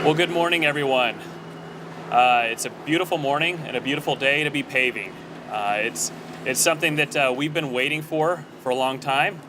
Well, good morning, everyone. It's a beautiful morning and a beautiful day to be paving. It's something that we've been waiting for a long time.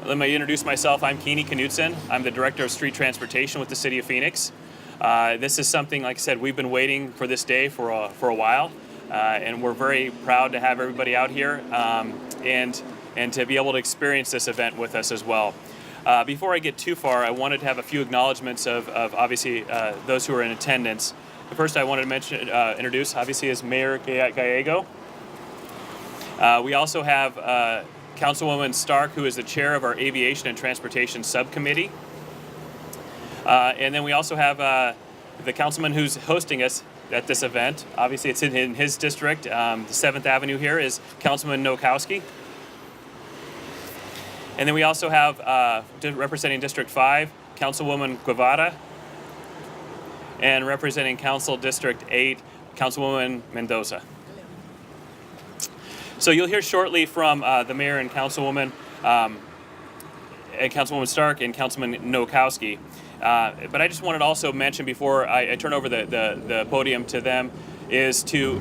Let me introduce myself. I'm Keeney Knudsen. I'm the Director of Street Transportation with the City of Phoenix. This is something, like I said, we've been waiting for this day for a while, and we're very proud to have everybody out here and to be able to experience this event with us as well. Before I get too far, I wanted to have a few acknowledgments of obviously those who are in attendance. The first I wanted to introduce, obviously, is Mayor Gallego. We also have Councilwoman Stark, who is the chair of our Aviation and Transportation Subcommittee. And then we also have the councilman who's hosting us at this event. Obviously, it's in his district. The 7th Avenue here is Councilman Nowakowski. And then we also have, representing District 5, Councilwoman Guevara. And representing Council District 8, Councilwoman Mendoza. So you'll hear shortly from the mayor and Councilwoman Stark and Councilman Nowakowski. But I just wanted to also mention before I turn over the podium to them is to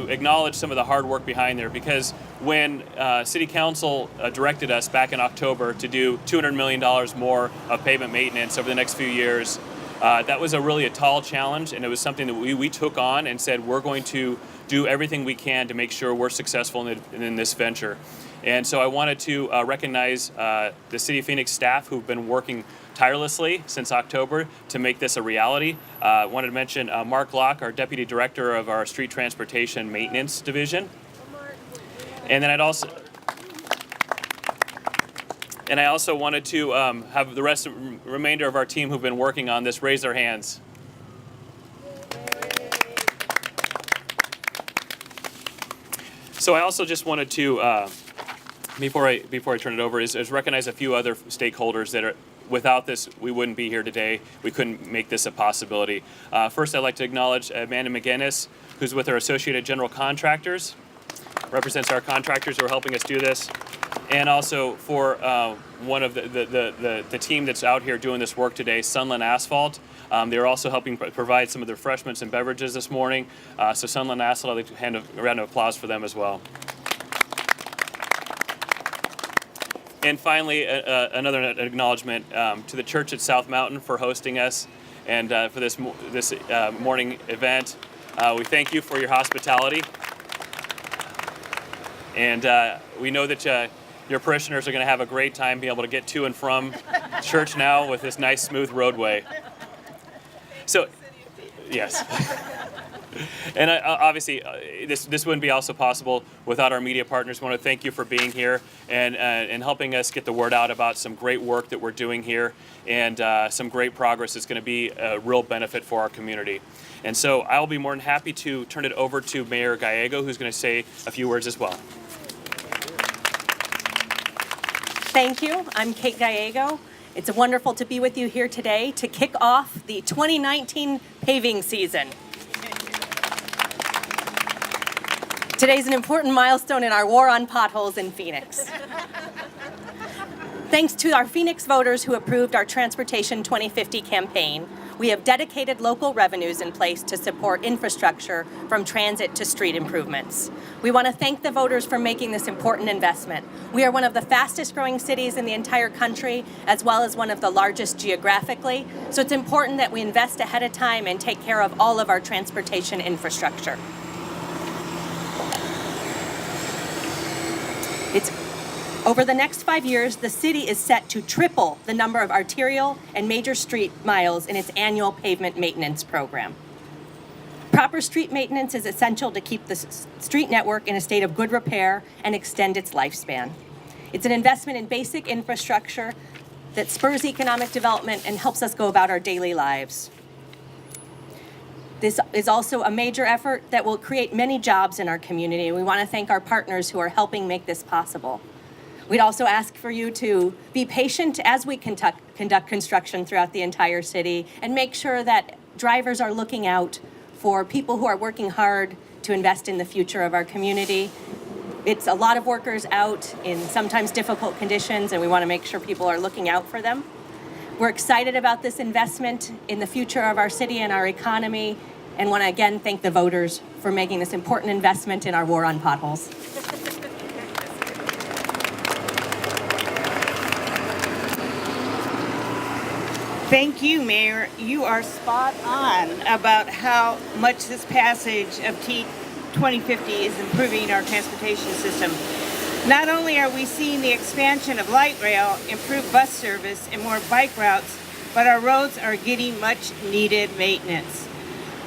acknowledge some of the hard work behind there, because when City Council directed us back in October to do $200 million more of pavement maintenance over the next few years, that was really a tall challenge, and it was something that we took on and said we're going to do everything we can to make sure we're successful in this venture. And so I wanted to recognize the City of Phoenix staff who've been working tirelessly since October to make this a reality. I wanted to mention Mark Locke, our Deputy Director of our Street Transportation Maintenance Division. And then I also wanted to have the remainder of our team who've been working on this raise their hands. So I also just wanted to, before I turn it over, is recognize a few other stakeholders that are, without this, we wouldn't be here today. We couldn't make this a possibility. First, I'd like to acknowledge Amanda McGinnis, who's with our Associated General Contractors, represents our contractors who are helping us do this, and also for one of the team that's out here doing this work today, Sunland Asphalt. They're also helping provide some of the refreshments and beverages this morning. So Sunland Asphalt, I'd like to hand a round of applause for them as well. And finally, another acknowledgement to the church at South Mountain for hosting us and for this morning event. We thank you for your hospitality. And we know that your parishioners are going to have a great time being able to get to and from church now with this nice, smooth roadway. So, yes. And obviously, this wouldn't be also possible without our media partners. We want to thank you for being here and helping us get the word out about some great work that we're doing here and some great progress that's going to be a real benefit for our community. And so I'll be more than happy to turn it over to Mayor Gallego, who's going to say a few words as well. Thank you. I'm Kate Gallego. It's wonderful to be with you here today to kick off the 2019 paving season. Today's an important milestone in our war on potholes in Phoenix. Thanks to our Phoenix voters who approved our Transportation 2050 campaign, we have dedicated local revenues in place to support infrastructure from transit to street improvements. We want to thank the voters for making this important investment. We are one of the fastest growing cities in the entire country, as well as one of the largest geographically, so it's important that we invest ahead of time and take care of all of our transportation infrastructure. Over the next 5 years, the city is set to triple the number of arterial and major street miles in its annual pavement maintenance program. Proper street maintenance is essential to keep the street network in a state of good repair and extend its lifespan. It's an investment in basic infrastructure that spurs economic development and helps us go about our daily lives. This is also a major effort that will create many jobs in our community. We want to thank our partners who are helping make this possible. We'd also ask for you to be patient as we conduct construction throughout the entire city and make sure that drivers are looking out for people who are working hard to invest in the future of our community. It's a lot of workers out in sometimes difficult conditions, and we want to make sure people are looking out for them. We're excited about this investment in the future of our city and our economy, and want to again thank the voters for making this important investment in our war on potholes. Thank you, Mayor. You are spot on about how much this passage of T 2050 is improving our transportation system. Not only are we seeing the expansion of light rail, improved bus service, and more bike routes, but our roads are getting much needed maintenance.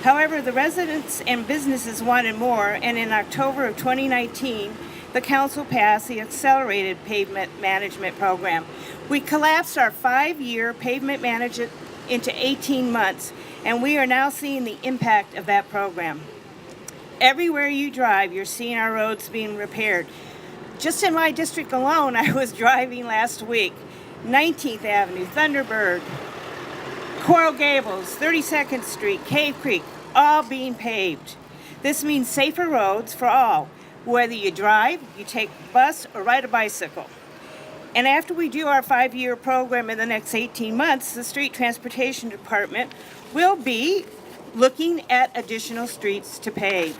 However, the residents and businesses wanted more, and in October of 2019, the council passed the Accelerated Pavement Management Program. We collapsed our 5-year pavement management into 18 months, and we are now seeing the impact of that program. Everywhere you drive, you're seeing our roads being repaired. Just in my district alone, I was driving last week, 19th Avenue, Thunderbird, Coral Gables, 32nd Street, Cave Creek, all being paved. This means safer roads for all, whether you drive, you take a bus, or ride a bicycle. And after we do our 5-year program in the next 18 months, the Street Transportation Department will be looking at additional streets to pave.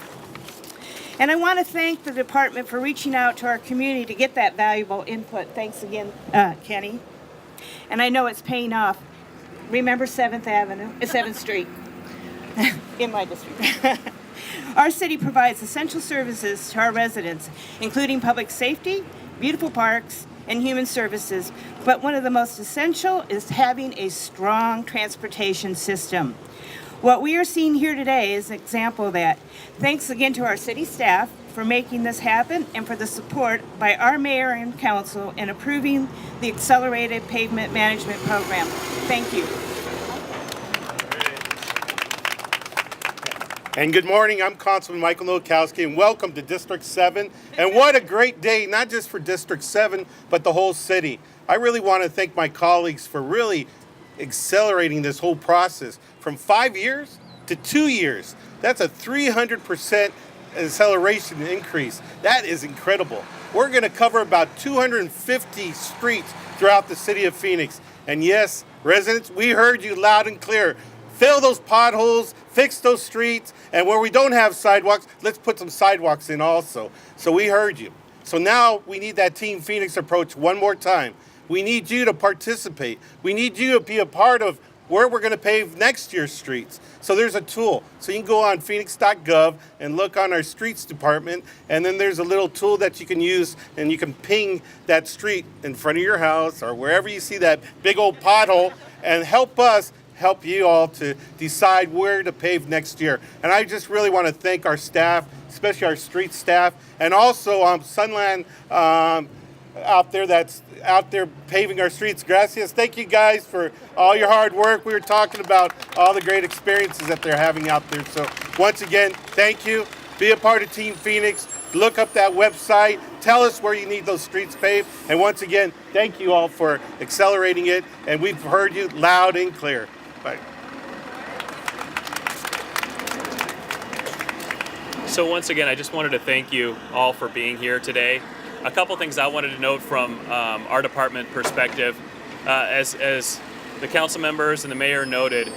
And I want to thank the department for reaching out to our community to get that valuable input. Thanks again, Kenny. And I know it's paying off. Remember 7th Street in my district. Our city provides essential services to our residents, including public safety, beautiful parks, and human services. But one of the most essential is having a strong transportation system. What we are seeing here today is an example of that. Thanks again to our city staff for making this happen and for the support by our mayor and council in approving the Accelerated Pavement Management Program. Thank you. And good morning, I'm Councilman Michael Nowakowski, and welcome to District 7. And what a great day, not just for District 7, but the whole city. I really want to thank my colleagues for really accelerating this whole process from 5 years to 2 years. That's a 300% acceleration increase. That is incredible. We're going to cover about 250 streets throughout the city of Phoenix. And yes, residents, we heard you loud and clear. Fill those potholes, fix those streets, and where we don't have sidewalks, let's put some sidewalks in also. So we heard you. So now we need that Team Phoenix approach one more time. We need you to participate. We need you to be a part of where we're going to pave next year's streets. So there's a tool. So you can go on phoenix.gov and look on our streets department, and then there's a little tool that you can use, and you can ping that street in front of your house or wherever you see that big old pothole, and help you all to decide where to pave next year. And I just really want to thank our staff, especially our street staff, and also Sunland out there that's out there paving our streets. Gracias. Thank you guys for all your hard work. We were talking about all the great experiences that they're having out there. So once again, thank you. Be a part of Team Phoenix. Look up that website. Tell us where you need those streets paved. And once again, thank you all for accelerating it. And we've heard you loud and clear. Bye. So once again, I just wanted to thank you all for being here today. A couple things I wanted to note from our department perspective. As the council members and the mayor noted,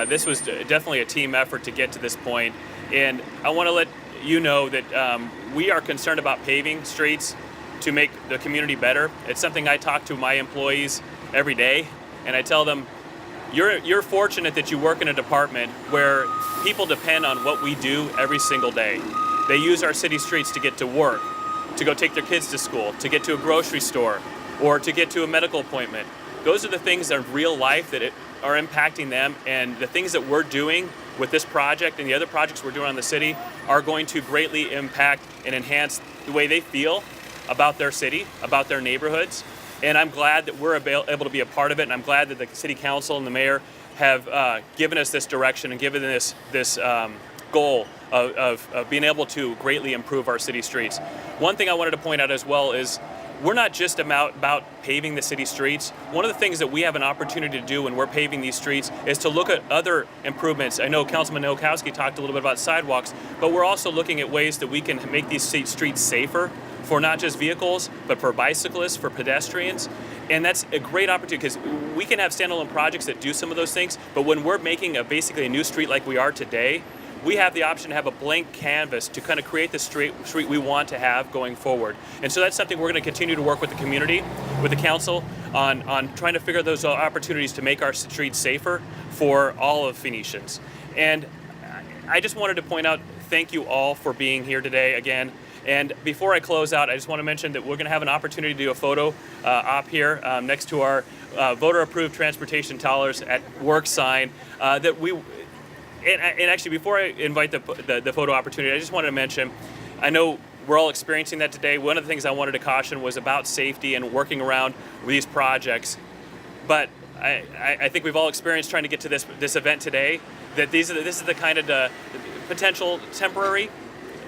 this was definitely a team effort to get to this point. And I want to let you know that we are concerned about paving streets to make the community better. It's something I talk to my employees every day, and I tell them, you're fortunate that you work in a department where people depend on what we do every single day. They use our city streets to get to work, to go take their kids to school, to get to a grocery store, or to get to a medical appointment. Those are the things that are real life that are impacting them, and the things that we're doing with this project and the other projects we're doing on the city are going to greatly impact and enhance the way they feel about their city, about their neighborhoods. And I'm glad that we're able to be a part of it, and I'm glad that the city council and the mayor have given us this direction and given this goal of being able to greatly improve our city streets. One thing I wanted to point out as well is we're not just about paving the city streets. One of the things that we have an opportunity to do when we're paving these streets is to look at other improvements. I know Councilman Nowakowski talked a little bit about sidewalks, but we're also looking at ways that we can make these streets safer for not just vehicles, but for bicyclists, for pedestrians. And that's a great opportunity because we can have standalone projects that do some of those things, but when we're making basically a new street like we are today, we have the option to have a blank canvas to kind of create the street we want to have going forward. And so that's something we're going to continue to work with the community, with the council, on trying to figure those opportunities to make our streets safer for all of Phoenicians. And I just wanted to point out, thank you all for being here today again. And before I close out, I just want to mention that we're going to have an opportunity to do a photo op here next to our voter-approved transportation dollars at work sign that we. And actually, before I invite the photo opportunity, I just wanted to mention, I know we're all experiencing that today. One of the things I wanted to caution was about safety and working around these projects. But I think we've all experienced trying to get to this event today, that this is the kind of potential temporary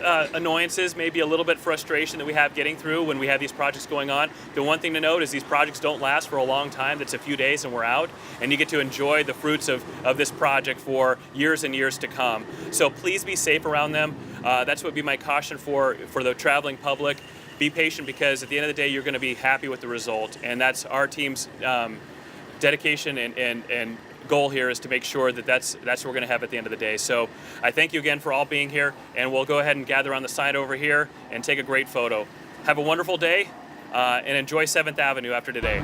annoyances, maybe a little bit frustration that we have getting through when we have these projects going on. The one thing to note is these projects don't last for a long time. That's a few days and we're out, and you get to enjoy the fruits of this project for years and years to come. So please be safe around them. That's what would be my caution for the traveling public. Be patient, because at the end of the day, you're going to be happy with the result, and that's our team's dedication and goal here, is to make sure that that's what we're going to have at the end of the day. So I thank you again for all being here, and we'll go ahead and gather on the side over here and take a great photo. Have a wonderful day, and enjoy 7th Avenue after today.